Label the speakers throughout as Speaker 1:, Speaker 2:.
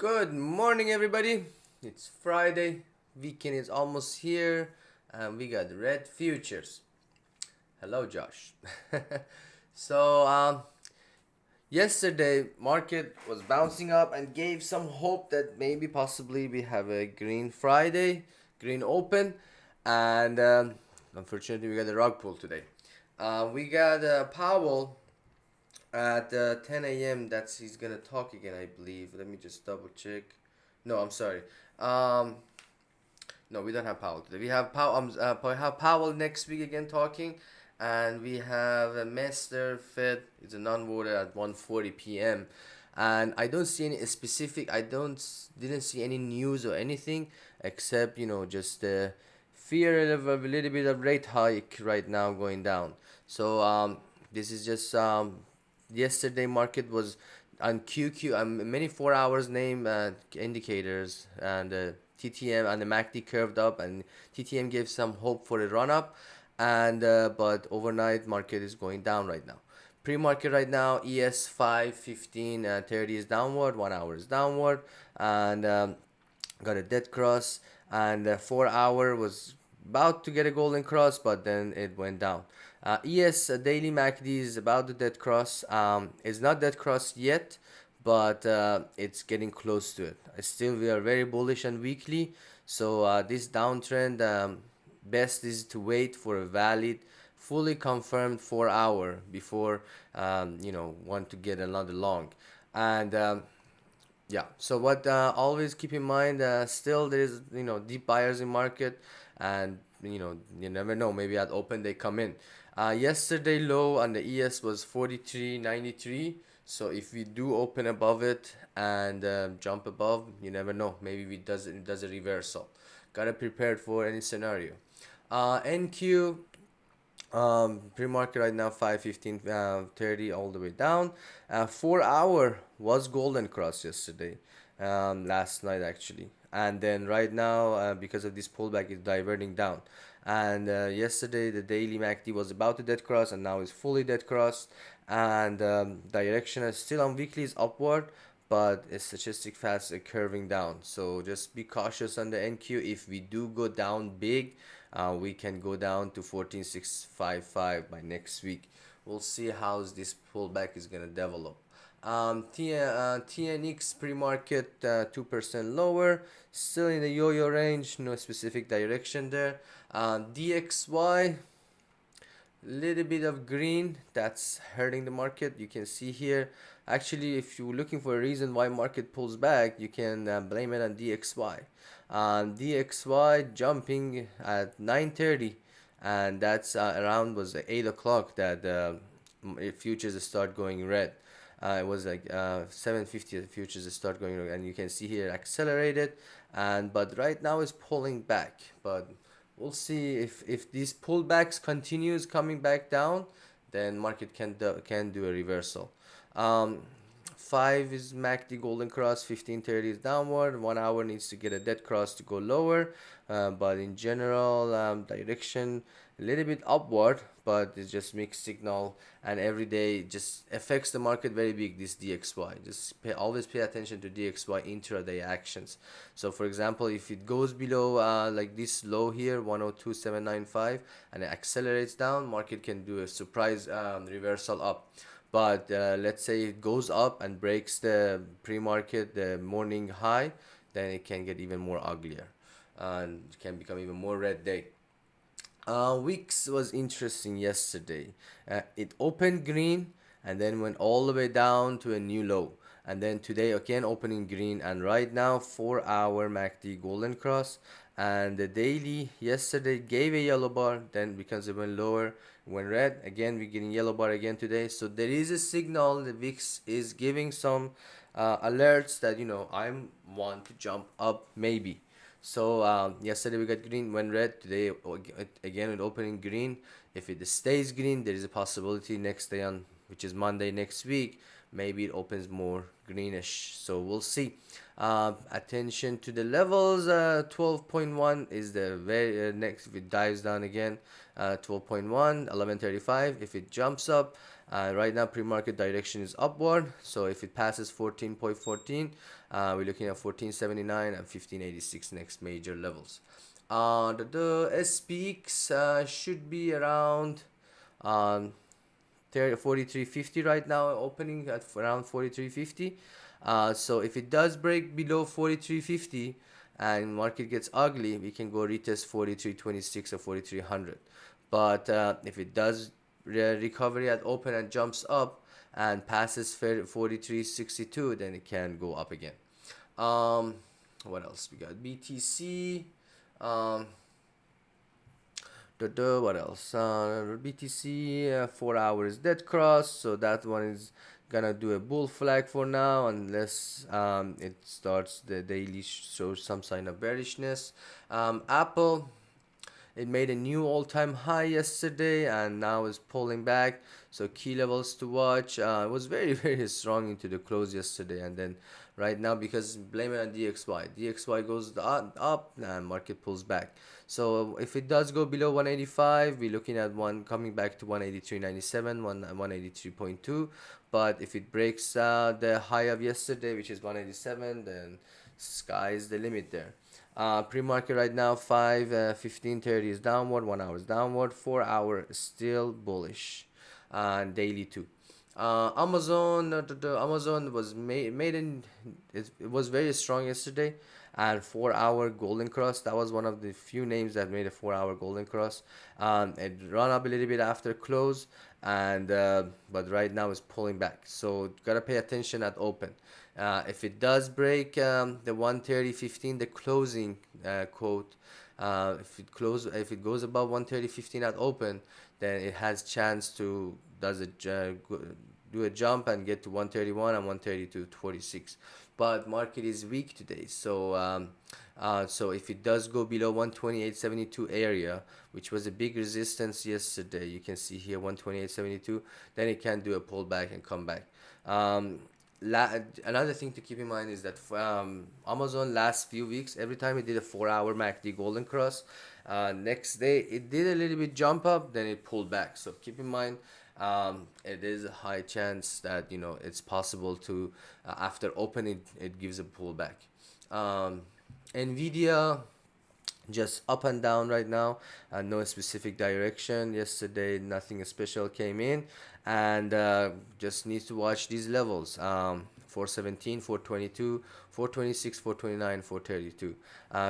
Speaker 1: Good morning, everybody. It's Friday. Weekend is almost here, and we got red futures. Hello, Josh. so, yesterday market was bouncing up and gave some hope that maybe possibly we have a green Friday, green open, and unfortunately we got a rug pull today. We got Powell at 10 a.m. That's he's gonna talk again, I believe. Let me just double check. No, I'm sorry. Um, no, we don't have Powell today. We have Powell next week again talking, and we have a Master Fed. It's a non-voter at 1:40 p.m. And I don't see any specific. Didn't see any news or anything except just the fear of a little bit of rate hike right now going down. So this is just yesterday market was on QQ many 4 hours name indicators and TTM and the MACD curved up and TTM gave some hope for a run up and but overnight market is going down right now. Pre-market right now ES 5 15 30 is downward, 1 hour is downward, and got a dead cross, and 4 hour was about to get a golden cross, but then it went down. ES daily MACD is about the dead cross. It's not dead cross yet, but it's getting close to it. Still, we are very bullish on weekly, so this downtrend, best is to wait for a valid, fully confirmed 4 hour before want to get another long, and yeah. So what always keep in mind, still there is deep buyers in market, and you never know. Maybe at open they come in. Yesterday low on the ES was 43.93. So if we do open above it and jump above, you never know. Maybe it does a reversal. Gotta prepared for any scenario. NQ pre-market right now 5:15 30 all the way down. 4 hour was golden cross yesterday, last night actually, and then right now because of this pullback is diverting down. And yesterday the daily MACD was about to dead cross and now is fully dead cross, and direction is still on weekly is upward, but it's statistic fast curving down. So just be cautious on the NQ. If we do go down big, we can go down to 14655 by next week. We'll see how this pullback is gonna develop. TNX pre-market 2% lower, still in the yo-yo range, no specific direction there. DXY, little bit of green, that's hurting the market. You can see here, actually if you're looking for a reason why market pulls back, you can blame it on DXY. DXY jumping at 9:30, and that's around was 8 o'clock that futures start going red. It was like 7:50 the futures start going red, and you can see here accelerated, and but right now is pulling back, but we'll see if these pullbacks continues coming back down, then market can do a reversal. Um, 5 is MACD golden cross, 15:30 is downward. 1 hour needs to get a dead cross to go lower, but in general, direction a little bit upward, but it's just mixed signal, and every day just affects the market very big. This DXY, just always pay attention to DXY intraday actions. So for example, if it goes below like this low here 102.795 and it accelerates down, market can do a surprise reversal up. But let's say it goes up and breaks the pre-market, the morning high, then it can get even more uglier and can become even more red day. Wix was interesting yesterday. It opened green and then went all the way down to a new low. And then today again opening green, and right now 4 hour MACD golden cross, and the daily yesterday gave a yellow bar, then becomes even lower, went red again, we're getting yellow bar again today. So there is a signal the VIX is giving some alerts that I want to jump up maybe. So yesterday we got green, went red. Today again with opening green. If it stays green, there is a possibility next day on, which is Monday next week, maybe it opens more greenish. So we'll see. Attention to the levels. 12.1 is the very next. If it dives down again, 12.1, 11.35. If it jumps up, right now pre-market direction is upward. So if it passes 14.14, we're looking at 14.79 and 15.86 next major levels. The SPX should be around um, 43.50 right now, opening at around 43.50. So if it does break below 43.50 and market gets ugly, we can go retest 43.26 or 4300. But if it does recovery at open and jumps up and passes 43.62, then it can go up again. Um, what else we got? BTC. Um, what else? BTC 4 hours dead cross, so that one is gonna do a bull flag for now unless it starts the daily shows some sign of bearishness. Apple, it made a new all-time high yesterday and now is pulling back. So key levels to watch. It was very very strong into the close yesterday, and then right now because blame it on DXY. DXY goes up and market pulls back. So if it does go below 185, we're looking at one coming back to 183.97, 183.2. But if it breaks the high of yesterday, which is 187, then sky's the limit there. Pre-market right now 15:30 is downward, 1 hour is downward, 4 hour is still bullish, and daily too. Amazon, Amazon was made in it was very strong yesterday, and 4 hour golden cross. That was one of the few names that made a 4 hour golden cross. It run up a little bit after close, and but right now it's pulling back. So gotta pay attention at open. If it does break the 130.15, the closing quote, if it goes above 130.15 at open, then it has chance to do a jump and get to 131 and 132.46. But market is weak today, so so if it does go below 128.72 area, which was a big resistance yesterday, you can see here 128.72, then it can do a pullback and come back. Um, Another thing to keep in mind is that Amazon last few weeks, every time it did a 4 hour MACD golden cross, next day it did a little bit jump up, then it pulled back. So keep in mind, it is a high chance that it's possible to after opening it gives a pullback. Um, Nvidia just up and down right now, no specific direction. Yesterday nothing special came in, and just needs to watch these levels. 417, 422, 426, 429, 432.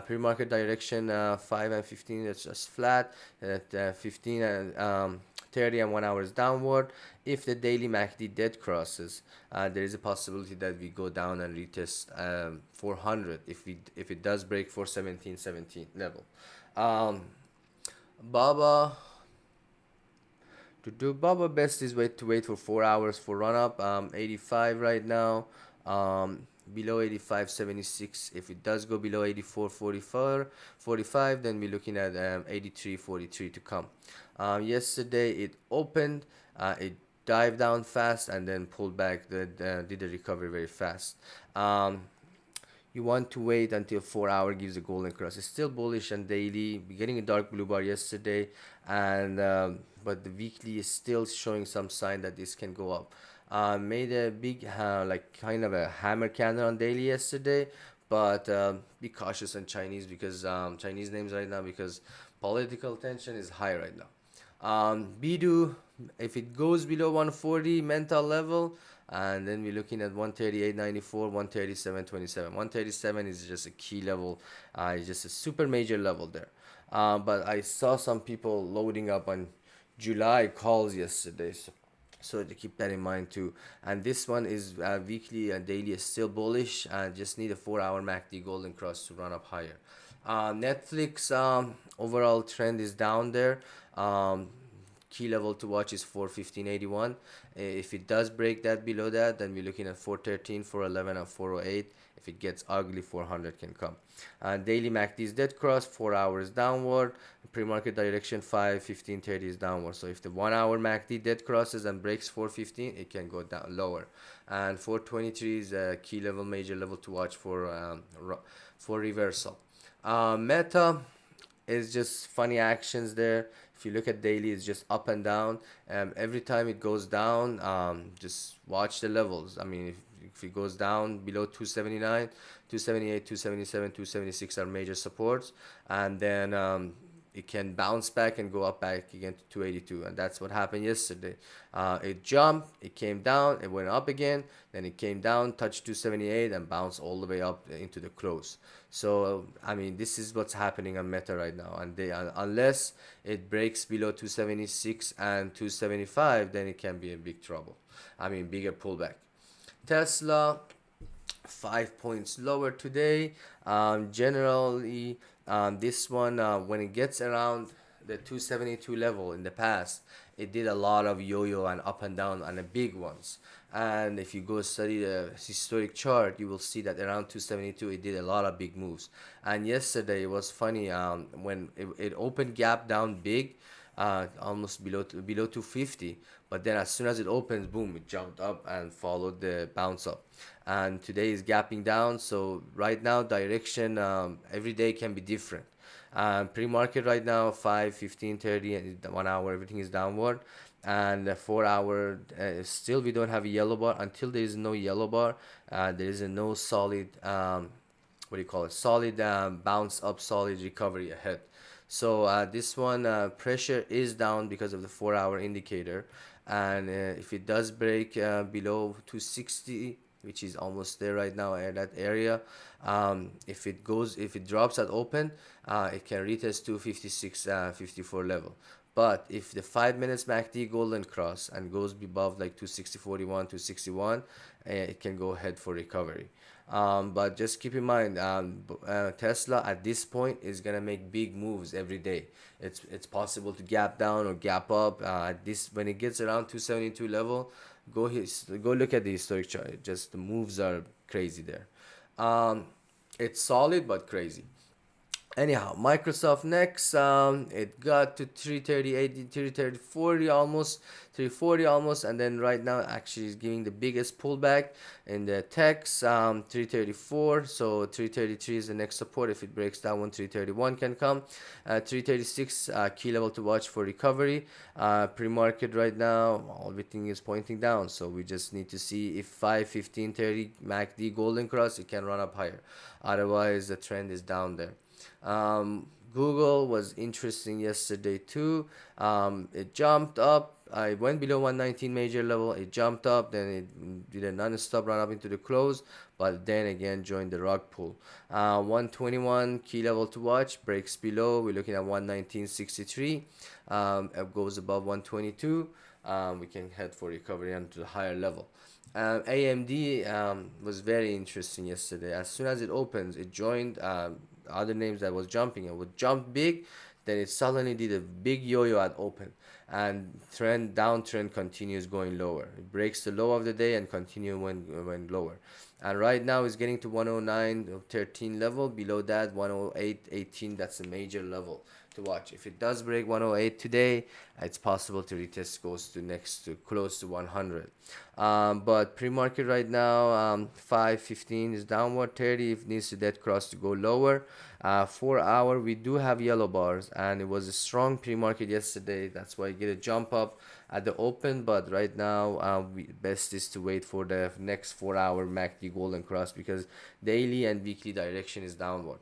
Speaker 1: Pre-market direction 5 and 15, that's just flat. At 15 and 30 and 1 hour is downward. If the daily MACD dead crosses, there is a possibility that we go down and retest 400 if it does break 417.17 level. Um, Baba to do Baba best is wait for 4 hours for run up. 85 right now. Below 85.76. If it does go below 84.44 45, then we're looking at 83.43 to come. Yesterday it opened, it dived down fast and then pulled back, did the recovery very fast. You want to wait until 4 hour gives a golden cross. It's still bullish on daily, getting a dark blue bar yesterday, and but the weekly is still showing some sign that this can go up. Made a big like kind of a hammer candle on daily yesterday, but be cautious on Chinese because Chinese names right now, because political tension is high right now. Bidu, if it goes below 140 mental level, and then we're looking at 138.94, 137.27. 137 is just a key level, it's just a super major level there. But I saw some people loading up on July calls yesterday, so to keep that in mind too. And this one is weekly and daily is still bullish, and just need a 4 hour MACD golden cross to run up higher. Netflix overall trend is down there. key level to watch is 415.81. If it does break that below that, then we're looking at 413, 411, and 408. If it gets ugly, 400 can come. Daily MACD is dead cross, 4 hours downward. Pre-market direction 5, 15, 30 is downward. So if the 1 hour MACD dead crosses and breaks 415, it can go down lower. And 423 is a key level, major level to watch for reversal. Meta is just funny actions there. If you look at daily, it's just up and down. Every time it goes down, just watch the levels. I mean, if it goes down below 279, 278, 277, 276 are major supports, and then it can bounce back and go up back again to 282, and that's what happened yesterday. It jumped, it came down, it went up again, then it came down, touched 278, and bounced all the way up into the close. So I mean, this is what's happening on Meta right now, and unless it breaks below 276 and 275, then it can be in big trouble. I mean, bigger pullback. Tesla, 5 points lower today. Generally, this one, when it gets around the 272 level in the past, it did a lot of yo-yo and up and down and the big ones. And if you go study the historic chart, you will see that around 272 it did a lot of big moves. And yesterday it was funny, when it opened gap down big, almost below 250, but then as soon as it opens, boom, it jumped up and followed the bounce up. And today is gapping down, so right now direction, every day can be different. Pre-market right now 5, 15, 30, and 1 hour everything is downward. And the 4 hour, still we don't have a yellow bar. Until there is no yellow bar, there is no solid, what do you call it, solid bounce up, solid recovery ahead. So this one, pressure is down because of the 4 hour indicator, and if it does break below 260, which is almost there right now at that area, if it drops at open, it can retest 256, 54 level. But if the 5 minutes MACD golden cross and goes above like 260.41, 261, it can go ahead for recovery. But just keep in mind, Tesla at this point is gonna make big moves every day. It's possible to gap down or gap up. At this, when it gets around 272 level, go look at the historic chart. Just the moves are crazy there. It's solid but crazy. Anyhow, Microsoft next, it got to 330.80, 330.40 almost, 340 almost, and then right now actually is giving the biggest pullback in the techs, 334. So 333 is the next support. If it breaks down, 331 can come. 336 key level to watch for recovery. Pre-market right now, everything is pointing down, so we just need to see if 5, 15, 30 MACD golden cross, it can run up higher. Otherwise, the trend is down there. Google was interesting yesterday too. It jumped up. I went below 119 major level. It jumped up, then it did a non-stop run up into the close, but then again joined the rug pull. 121 key level to watch. Breaks below. We're looking at 119.63. It goes above 122. We can head for recovery onto the higher level. AMD was very interesting yesterday. As soon as it opens, it joined other names that was jumping. It would jump big, then it suddenly did a big yo-yo at open, and downtrend continues going lower. It breaks the low of the day and continue when lower. And right now it's getting to 109.13 level. Below that 108.18. That's a major level to watch. If it does break 108 today, it's possible to retest, goes to close to 100. But pre-market right now, 515 is downward, 30 if needs to dead cross to go lower. 4 hour we do have yellow bars, and it was a strong pre-market yesterday. That's why I get a jump up at the open. But right now, best is to wait for the next 4 hour MACD golden cross, because daily and weekly direction is downward.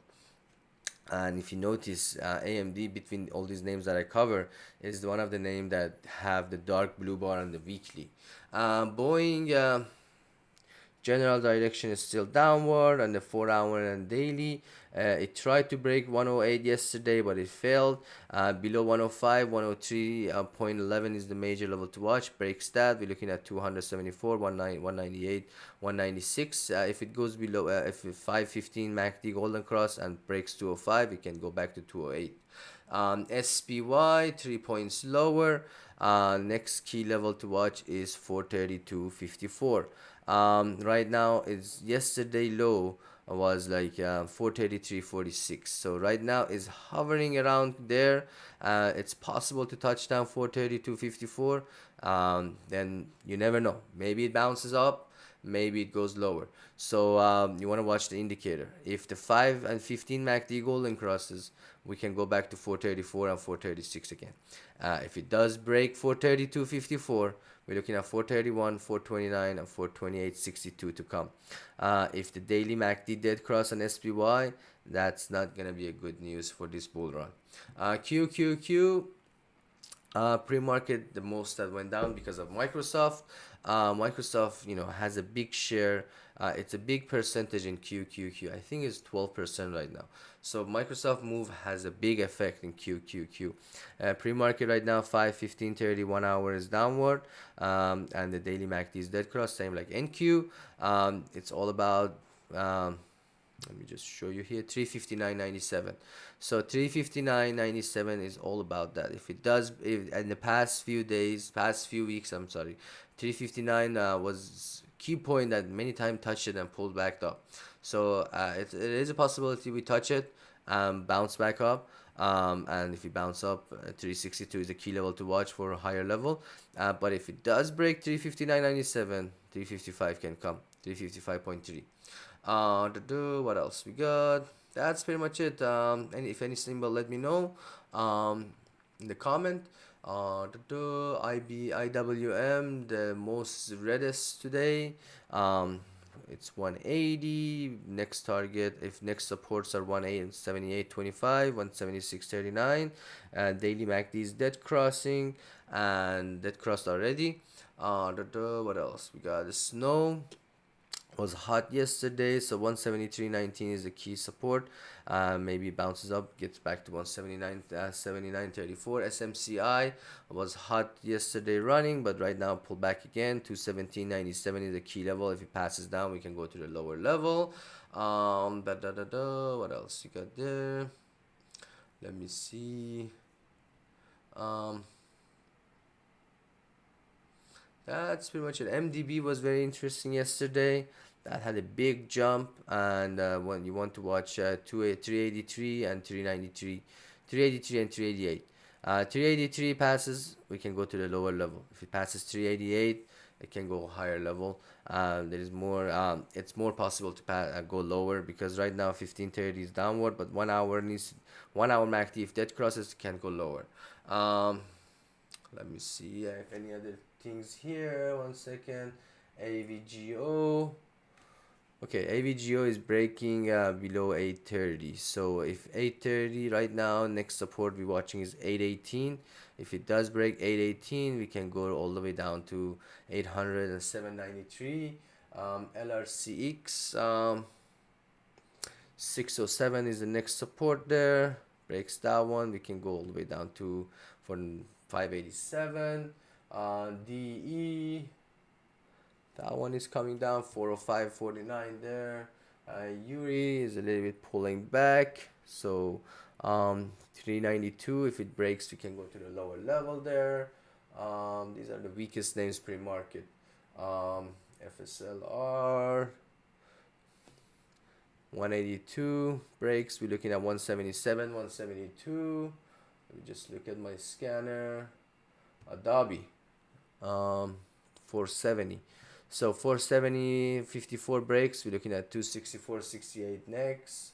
Speaker 1: And if you notice, AMD, between all these names that I cover, is one of the names that have the dark blue bar on the weekly. Boeing, general direction is still downward on the 4 hour and daily. It tried to break 108 yesterday, but it failed. Below 105, 103.11 is the major level to watch. Breaks that, we're looking at 274, 198, 196. If it goes below, if 515 MACD golden cross and breaks 205, it can go back to 208. SPY 3 points lower. Next key level to watch is 432.54. Right now, it's yesterday low was like 433.46. So right now is hovering around there. It's possible to touch down 432.54. Then you never know. Maybe it bounces up, maybe it goes lower. So you want to watch the indicator. If the 5 and 15 MACD golden crosses, we can go back to 434 and 436 again. If it does break 432.54, we're looking at 431, 429, and 428.62 to come. If the daily MACD dead cross on SPY, that's not gonna be a good news for this bull run. QQQ, pre-market, the most that went down because of Microsoft. Microsoft, has a big share. It's a big percentage in QQQ. I think it's 12% right now. So Microsoft move has a big effect in QQQ. Pre-market right now, 5, 15, 30, 1 hour is downward. And the daily MACD is dead cross, same like NQ. It's all about let me just show you here, 359.97. So 359.97 is all about that. If it does, if in the past few days, past few weeks, I'm sorry, 359 was key point that many times touched it and pulled back up. So it is a possibility we touch it, bounce back up. And if we bounce up, 362 is the key level to watch for a higher level. But if it does break 359.97, 355 can come, 355.3. What else we got? That's pretty much it. And if any symbol, let me know in the comment. IWM, the most reddest today. It's 180. Next target, if next supports are 178.25, 176.39. Daily MACD is dead crossing and dead crossed already. What else? We got the snow was hot yesterday, so 173.19 is the key support. Maybe bounces up, gets back to 179, 79.34. SMCI was hot yesterday running, but right now pull back again. 217.97 is the key level. If it passes down, we can go to the lower level. What else you got there? Let me see. That's pretty much it. MDB was very interesting yesterday. That had a big jump, and when you want to watch 383 and 393, 383 and 388. 383 passes, we can go to the lower level. If it passes 388, it can go higher level. There is more. It's more possible to go lower because right now 1530 is downward, but 1 hour MACD. If that crosses, can go lower. Let me see if any other things here. 1 second. AVGO. Okay, AVGO is breaking below 830. So if 830 right now, next support we're watching is 818. If it does break 818, we can go all the way down to 800 and 793. LRCX 607 is the next support there. Breaks that one, we can go all the way down to for 587. DE, that one is coming down 405.49 there. Yuri is a little bit pulling back, so 392. If it breaks, we can go to the lower level there. These are the weakest names pre-market. FSLR 182 breaks. We're looking at 177, 172. Let me just look at my scanner. Adobe 470. So 470, 54 breaks. We're looking at 264.68 next.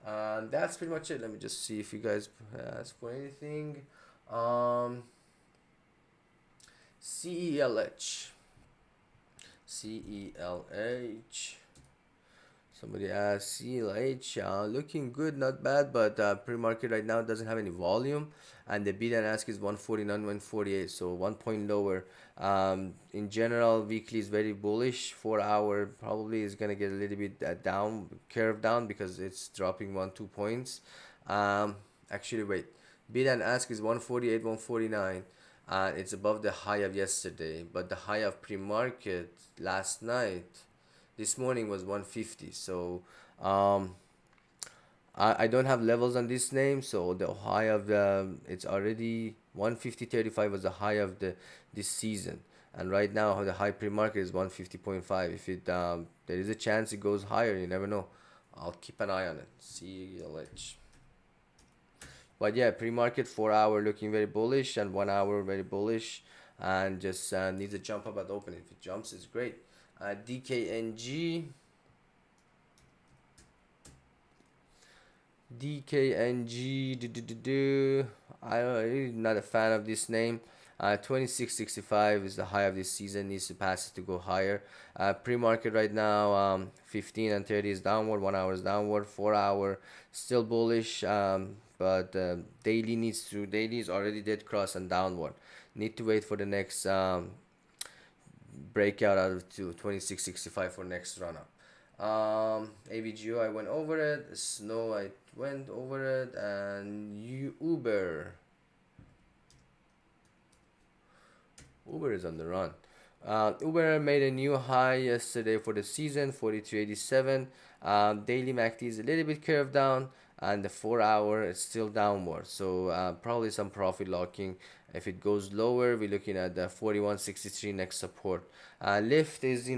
Speaker 1: And that's pretty much it. Let me just see if you guys ask for anything. CELH. CELH. Somebody asked CELH, looking good, not bad, but pre-market right now doesn't have any volume, and the bid and ask is 149, 148, so 1 point lower. In general, weekly is very bullish. 4 hour probably is gonna get a little bit down, curve down because it's dropping 1-2 points. Actually, wait, bid and ask is 148, 149. It's above the high of yesterday, but the high of pre-market last night. This morning was 150. So I don't have levels on this name, so the high of the it's already 150.35 was the high of the this season, and right now the high pre-market is 150.5. If it there is a chance it goes higher, you never know. I'll keep an eye on it. See you later. But yeah, pre-market 4 hour looking very bullish and 1 hour very bullish, and just needs a jump up at open. If it jumps, it's great. DKNG. DKNG. I'm really not a fan of this name. 2665 is the high of this season. Needs to pass it to go higher. Pre-market right now, 15 and 30 is downward. 1 hour is downward. 4 hour still bullish. But daily is already dead cross and downward. Need to wait for the next breakout out of 2665 for next run up. AVGO, I went over it. Snow, I went over it. And Uber. Uber is on the run. Uber made a new high yesterday for the season, 43.87. Daily MACD is a little bit curved down, and the 4 hour is still downward. So probably some profit locking. If it goes lower, we're looking at the 41.63 next support. Lyft is,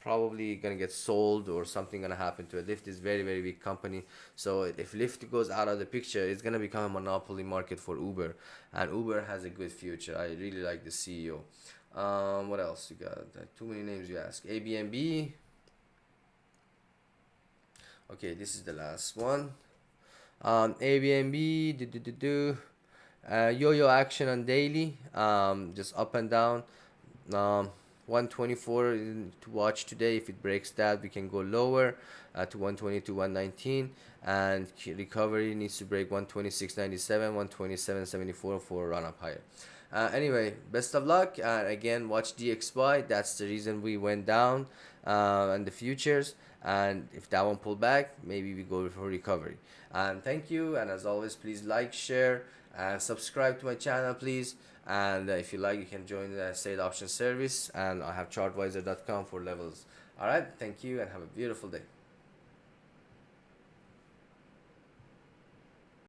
Speaker 1: probably gonna get sold or something gonna happen to it. Lyft is very, very big company. So if Lyft goes out of the picture, it's gonna become a monopoly market for Uber, and Uber has a good future. I really like the CEO. What else you got? Too many names you ask. ABNB. Okay, this is the last one. ABNB. Yo-yo action on daily. Just up and down. 124 to watch today. If it breaks that, we can go lower to 120 to 119, and recovery needs to break 126.97, 127.74 for a run up higher. Anyway, best of luck, and again, watch DXY. That's the reason we went down, and the futures. And if that one pull back, maybe we go for recovery. And thank you, and as always, please like, share, and subscribe to my channel, please. And if you like, you can join the State Option Service, and I have chartwiser.com for levels. All right, thank you, and have a beautiful day.